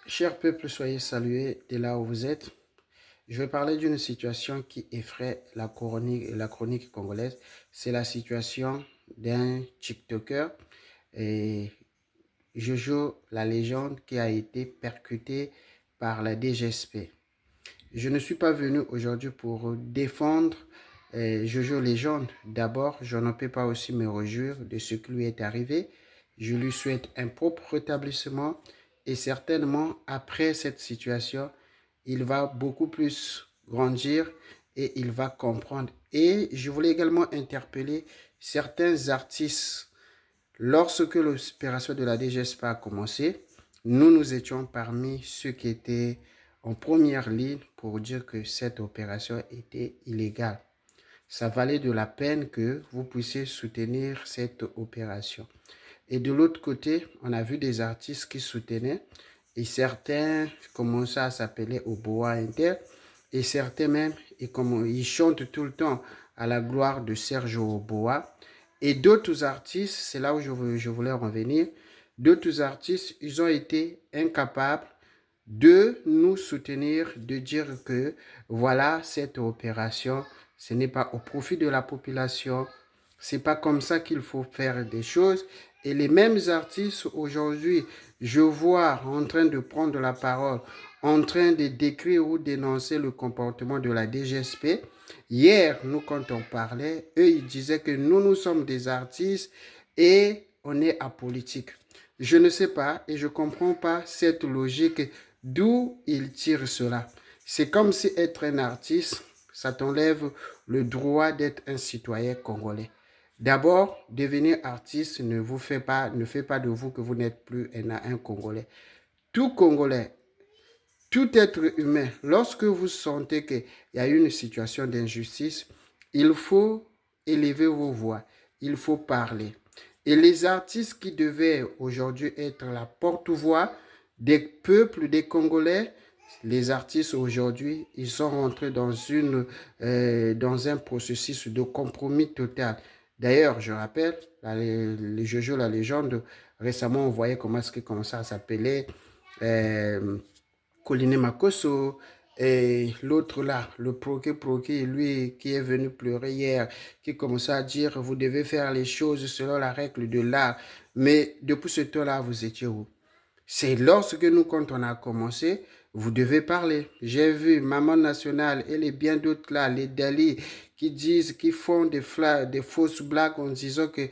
Cher peuple, soyez salués de là où vous êtes. Je vais parler d'une situation qui effraie la chronique congolaise. C'est la situation d'un TikToker et Jojo, la légende, qui a été percuté par la DGSP. Je ne suis pas venu aujourd'hui pour défendre Jojo Légende. D'abord, je ne peux pas aussi me réjouir de ce qui lui est arrivé. Je lui souhaite un propre rétablissement et certainement, après cette situation, il va beaucoup plus grandir et il va comprendre. Et je voulais également interpeller certains artistes. Lorsque l'opération de la DGSP a commencé, nous étions parmi ceux qui étaient en première ligne pour dire que cette opération était illégale. Ça valait de la peine que vous puissiez soutenir cette opération. Et de l'autre côté, on a vu des artistes qui soutenaient et certains commençaient à s'appeler Oboa Inter et certains même, ils chantent tout le temps à la gloire de Sergio Oboa. Et d'autres artistes, c'est là où je voulais revenir, d'autres artistes, ils ont été incapables de nous soutenir, de dire que voilà, cette opération, ce n'est pas au profit de la population, c'est pas comme ça qu'il faut faire des choses. Et les mêmes artistes aujourd'hui, je vois en train de prendre la parole, en train de décrire ou dénoncer le comportement de la DGSP. Hier, nous, quand on parlait, eux, ils disaient que nous sommes des artistes et on est apolitique. Je ne sais pas et je ne comprends pas cette logique d'où ils tirent cela. C'est comme si être un artiste, ça t'enlève le droit d'être un citoyen congolais. D'abord, devenir artiste ne fait pas de vous que vous n'êtes plus un Congolais. Tout Congolais, tout être humain, lorsque vous sentez qu'il y a une situation d'injustice, il faut élever vos voix, il faut parler. Et les artistes qui devaient aujourd'hui être la porte-voix des peuples, des Congolais, les artistes aujourd'hui, ils sont rentrés dans un processus de compromis total. D'ailleurs, je rappelle, les Jojo, la légende, récemment, on voyait comment est-ce qu'il commençait à s'appeler euh, Colline Makosso, et l'autre là, le Proké, lui qui est venu pleurer hier, qui commençait à dire, vous devez faire les choses selon la règle de l'art. Mais depuis ce temps-là, vous étiez où? C'est lorsque nous, quand on a commencé, vous devez parler. J'ai vu Maman Nationale et les bien d'autres là, les Dali, qui disent, qui font des fausses blagues en disant que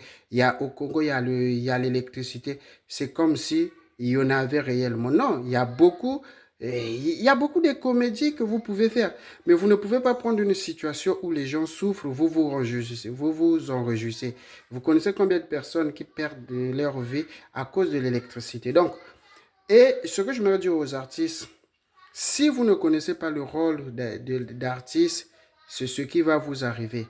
au Congo, il y a l'électricité. C'est comme si il y en avait réellement. Non, il y a beaucoup de comédies que vous pouvez faire. Mais vous ne pouvez pas prendre une situation où les gens souffrent, vous vous en réjouissez. Vous connaissez combien de personnes qui perdent leur vie à cause de l'électricité. Donc, et ce que je me dis aux artistes, si vous ne connaissez pas le rôle d'artiste, c'est ce qui va vous arriver.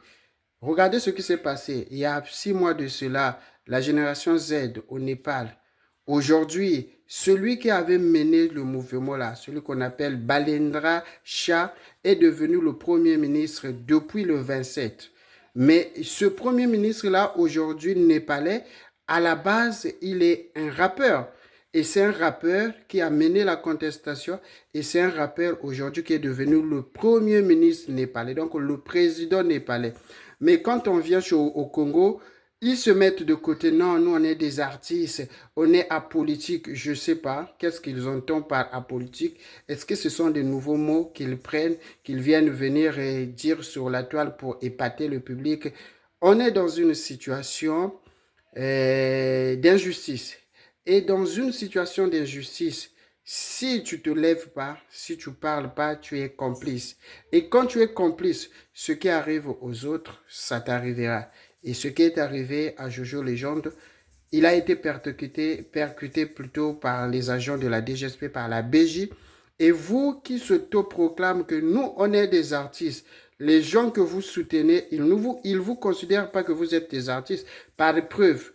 Regardez ce qui s'est passé. Il y a 6 mois de cela, la génération Z au Népal. Aujourd'hui, celui qui avait mené le mouvement là, celui qu'on appelle Balendra Shah, est devenu le premier ministre depuis le 27. Mais ce premier ministre-là, aujourd'hui, népalais, à la base, il est un rappeur. Et c'est un rappeur qui a mené la contestation et c'est un rappeur aujourd'hui qui est devenu le premier ministre népalais, donc le président népalais. Mais quand on vient au Congo, ils se mettent de côté. Non, nous, on est des artistes, on est apolitique. Je ne sais pas. Qu'est-ce qu'ils entendent par apolitique? Est-ce que ce sont des nouveaux mots qu'ils prennent, qu'ils viennent venir et dire sur la toile pour épater le public? On est dans une situation d'injustice. Et dans une situation d'injustice, si tu te lèves pas, si tu parles pas, tu es complice. Et quand tu es complice, ce qui arrive aux autres, ça t'arrivera. Et ce qui est arrivé à Jojo Legendre, il a été percuté plutôt par les agents de la DGSP, par la BJ. Et vous qui s'autoproclament que nous, on est des artistes, les gens que vous soutenez, ils vous considèrent pas que vous êtes des artistes. Par preuve,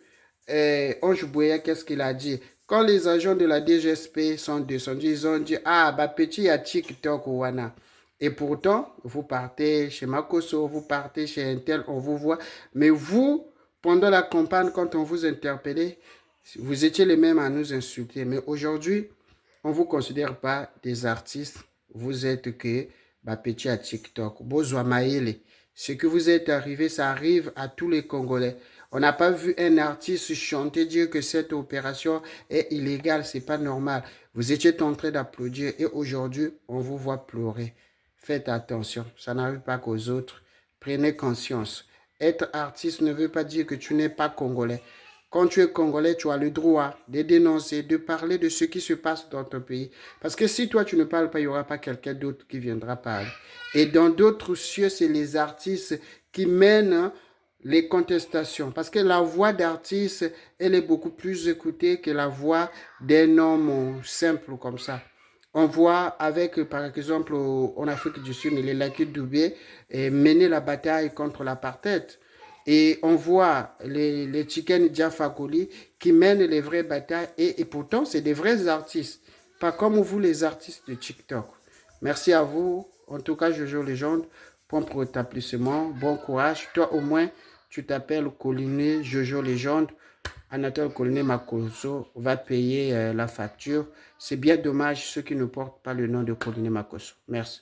Ange Bouya, qu'est-ce qu'il a dit? Quand les agents de la DGSP sont descendus, ils ont dit, ah, bah petit, il y a TikTok ou Wana. Et pourtant, vous partez chez Makoso, vous partez chez Intel, on vous voit. Mais vous, pendant la campagne, quand on vous interpellait, vous étiez les mêmes à nous insulter. Mais aujourd'hui, on ne vous considère pas des artistes. Vous êtes que petit à TikTok. Bozwa Maele. Ce que vous êtes arrivé, ça arrive à tous les Congolais. On n'a pas vu un artiste chanter dire que cette opération est illégale, c'est pas normal. Vous étiez en train d'applaudir et aujourd'hui, on vous voit pleurer. Faites attention, ça n'arrive pas qu'aux autres. Prenez conscience. Être artiste ne veut pas dire que tu n'es pas congolais. Quand tu es congolais, tu as le droit de dénoncer, de parler de ce qui se passe dans ton pays. Parce que si toi, tu ne parles pas, il n'y aura pas quelqu'un d'autre qui viendra parler. Et dans d'autres cieux, c'est les artistes qui mènent les contestations. Parce que la voix d'artiste, elle est beaucoup plus écoutée que la voix d'un homme simple comme ça. On voit avec, par exemple, en Afrique du Sud, les Lucky Dubé mener la bataille contre l'apartheid. Et on voit les Chicken Diafakoli qui mènent les vraies batailles et pourtant, c'est des vrais artistes. Pas comme vous, les artistes de TikTok. Merci à vous. En tout cas, Jojo Légende, bon rétablissement, bon courage. Toi, au moins, tu t'appelles Coliné Jojo Légende. Anatole Coliné Makosso va payer la facture. C'est bien dommage ceux qui ne portent pas le nom de Coliné Makosso. Merci.